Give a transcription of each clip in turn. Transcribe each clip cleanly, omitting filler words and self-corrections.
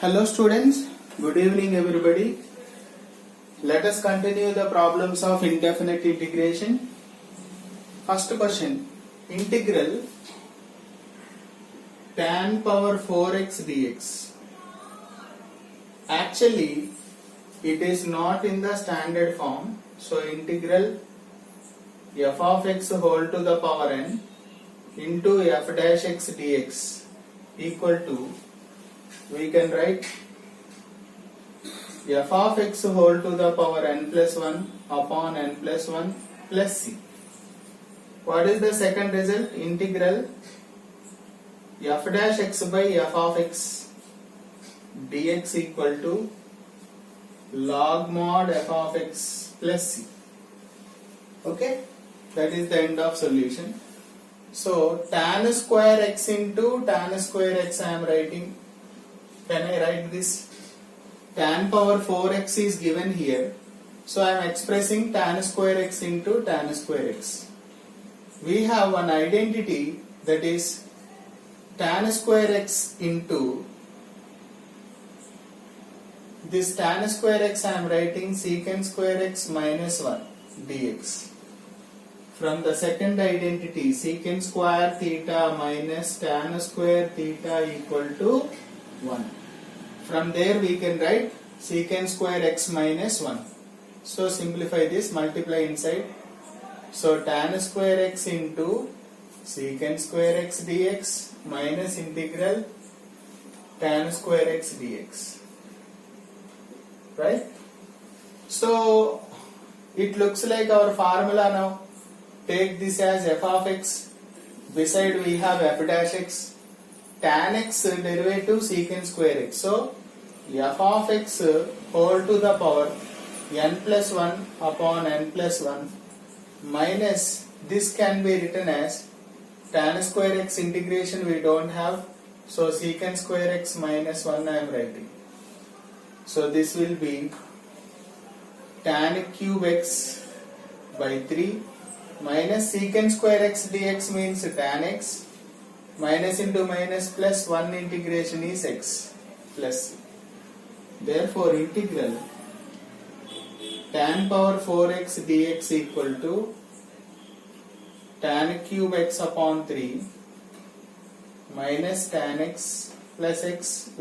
Hello students, good evening everybody. Let us continue the problems of indefinite integration. First question, integral tan power 4x dx. Actually, it is not in the standard form. So integral f of x whole to the power n into f dash x dx equal to, we can write f of x whole to the power n plus 1 upon n plus 1 plus c. What is the second result? Integral f dash x by f of x dx equal to log mod f of x plus c. Okay, that is the end of solution. So tan square x into tan square x I am writing. Can I write this? Tan power 4x is given here. So I am expressing tan square x into tan square x. We have one identity, that is tan square x into this tan square x I am writing secant square x minus 1 dx. From the second identity, secant square theta minus tan square theta equal to 1. From there we can write secant square x minus 1. So simplify this, multiply inside. So tan square x into secant square x dx minus integral tan square x dx. Right? So it looks like our formula now. Take this as f of x. Beside we have f dash x. Tan x derivative secant square x. So f of x whole to the power n plus 1 upon n plus 1 minus, this can be written as tan square x integration we don't have, so secant square x minus 1 I am writing. So this will be tan cube x by 3 minus secant square x dx means tan x, minus into minus plus 1 integration is x plus. Therefore integral tan power 4x dx equal to tan cube x upon 3 minus tan x plus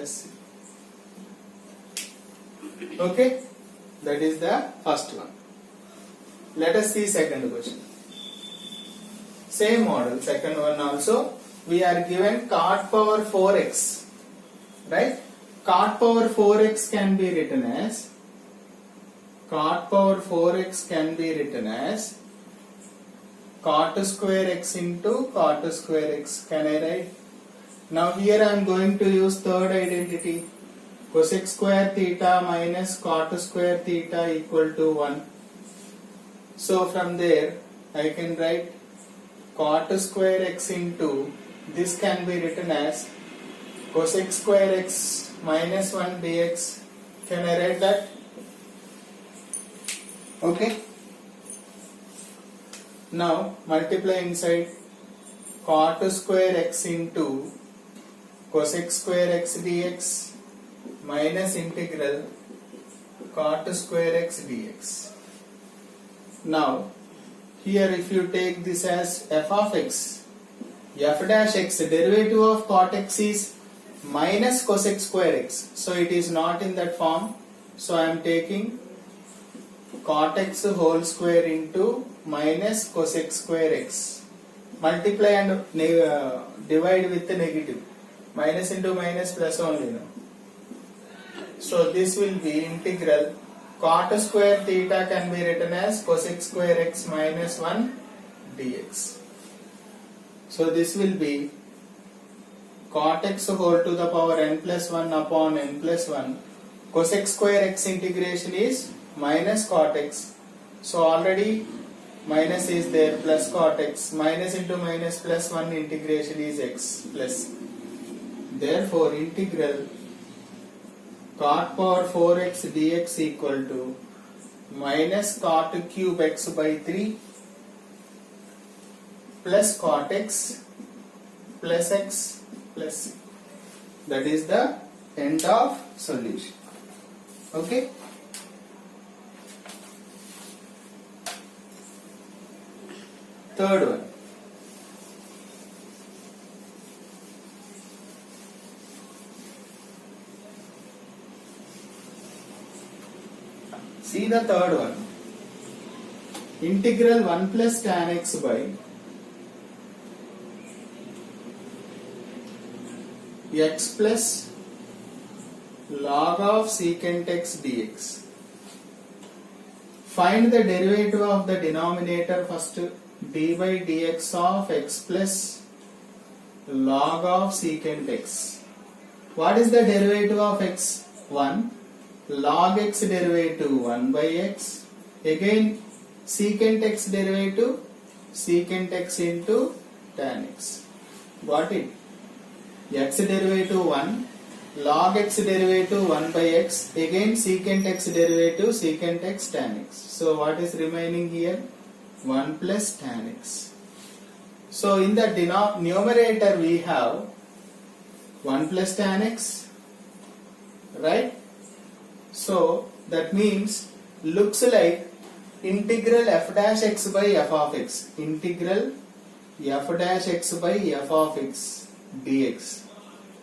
c. Okay, that is the first one. Let us see second question. Same model, second one also. We are given cot power 4x, right? Cot power 4x can be written as cot square x into cot square x. Can I write? Now here I am going to use third identity. Cosec square theta minus cot square theta equal to 1. So from there I can write cot square x into, this can be written as cosec square x minus 1 dx. Can I write that? Okay. Now multiply inside cot square x into cosec square x dx minus integral cot square x dx. Now here if you take this as f of x, f dash x, derivative of cot x is minus cosec square x. So it is not in that form. So I am taking cot x whole square into minus cosec square x. Multiply and divide with the negative. Minus into minus plus only now. So this will be integral cot square theta can be written as cosec square x minus 1 dx. So this will be cot x whole to the power n plus 1 upon n plus 1. Cosec square x integration is minus cot x. So already minus is there, plus cot x. Minus into minus plus 1 integration is x plus. Therefore integral cot power 4x dx equal to minus cot cube x by 3 plus cot x plus c. That is the End of solution. Okay. Third one. See the third one. Integral 1 plus tan x by x plus log of secant x dx. Find the derivative of the denominator first. D by dx of x plus log of secant x. What is the derivative of x? 1. Log x derivative 1 by x. Again secant x derivative secant x into tan x. Got it? X derivative 1. Log x derivative 1 by x. Again secant x derivative secant x tan x. So what is remaining here? 1 plus tan x. So in the numerator we have 1 plus tan x, right? So that means looks like integral f dash x by f of x. Integral f dash x by f of x dx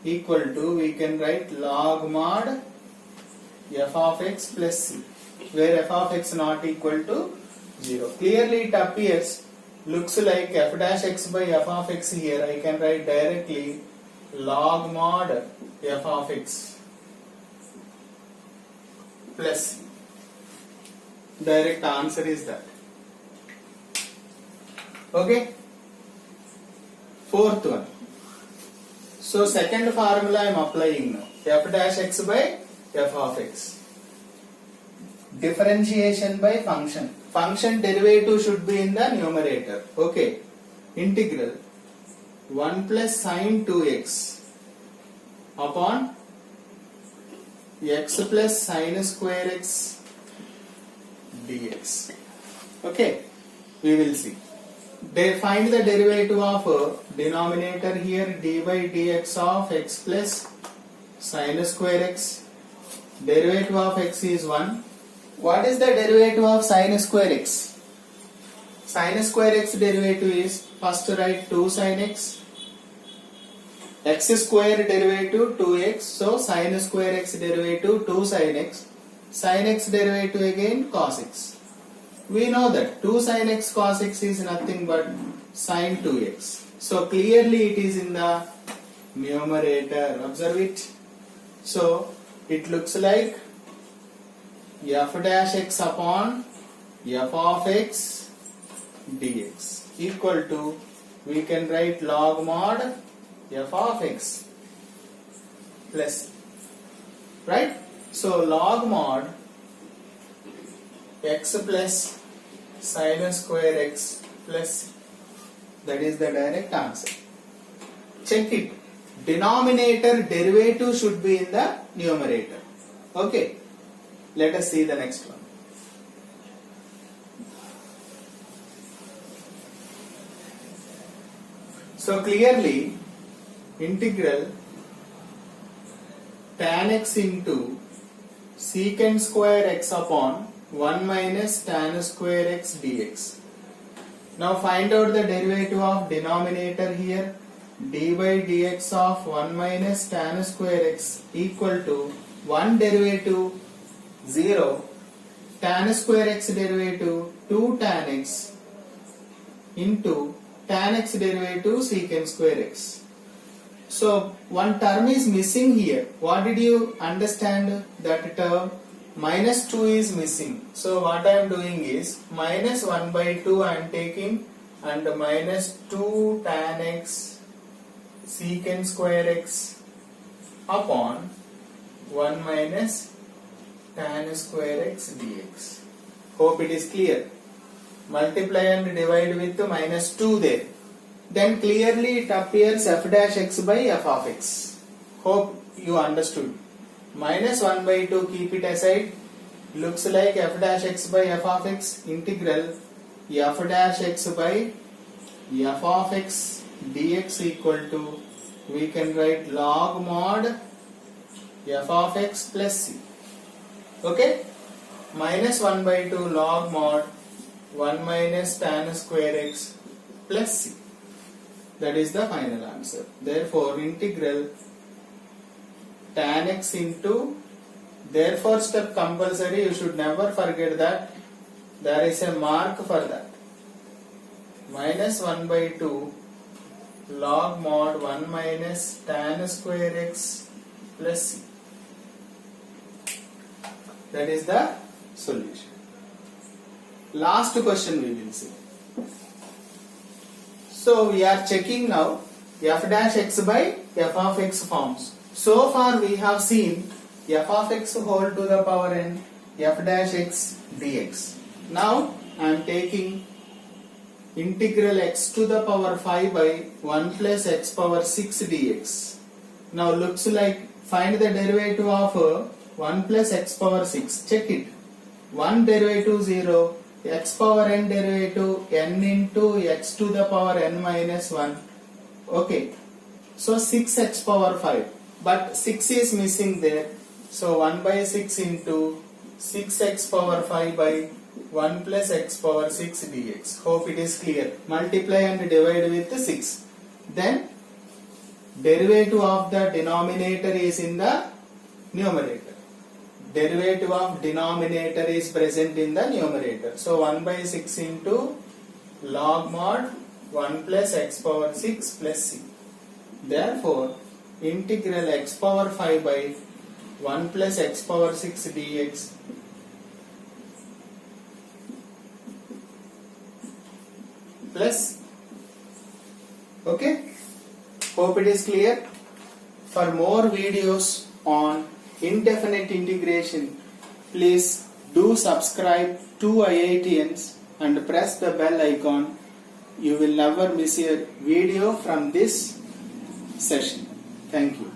equal to, we can write log mod f of x plus c, where f of x not equal to 0. Clearly it appears, looks like f dash x by f of x here. I can write directly log mod f of x plus c. Direct answer is that. Okay. Fourth one. So second formula I am applying now. F dash x by f of x. Differentiation by function. Function derivative should be in the numerator. Okay. Integral 1 plus sine 2x upon x plus sine square x dx. Okay. We will see. They find the derivative of denominator here, d by dx of x plus sine square x. Derivative of x is 1. What is the derivative of sine square x? Sine square x derivative is, first write 2 sine x. X square derivative 2x. So sine square x derivative 2 sine x. Sine x derivative again cos x. We know that 2 sin x cos x is nothing but sin 2x. So clearly it is in the numerator. Observe it. So it looks like f dash x upon f of x dx equal to, we can write log mod f of x plus, right? So log mod x plus sine square x plus, that is the direct answer. Check it. Denominator derivative should be in the numerator. Okay. Let us see the next one. So clearly integral tan x into secant square x upon 1 minus tan square x dx. Now find out the derivative of denominator here. D by dx of 1 minus tan square x equal to 1 derivative 0, tan square x derivative 2 tan x into tan x derivative secant square x. So one term is missing here. What did you understand that term? Minus 2 is missing. So what I am doing is minus 1 by 2 I am taking, and minus 2 tan x secant square x upon 1 minus tan square x dx. Hope it is clear. Multiply and divide with minus 2 there. Then clearly it appears f dash x by f of x. Hope you understood. Minus 1 by 2, keep it aside. Looks like f dash x by f of x integral f dash x by f of x dx equal to, we can write log mod f of x plus c. Okay, minus 1 by 2 log mod 1 minus tan square x plus c. That is the final answer. Therefore, integral tan x into, therefore step compulsory, you should never forget that there is a mark for that. Minus 1 by 2 log mod 1 minus tan square x plus c. That is the solution. Last question we will see. So we are checking now f dash x by f of x forms. So far we have seen f of x whole to the power n f dash x dx. Now I am taking integral x to the power 5 by 1 plus x power 6 dx. Now looks like find the derivative of 1 plus x power 6. Check it. 1 derivative 0, x power n derivative n into x to the power n minus 1. Okay. So 6x power 5. But 6 is missing there. So 1 by 6 into 6x power 5 by 1 plus x power 6 dx. Hope it is clear. Multiply and divide with 6. Then derivative of the denominator is in the numerator. Derivative of denominator is present in the numerator. So 1 by 6 into log mod 1 plus x power 6 plus c. Therefore, integral x power 5 by 1 plus x power 6 dx plus. Okay, hope it is clear. For more videos on indefinite integration, please do subscribe to IITians and press the bell icon. You will never miss a video from this session. Thank you.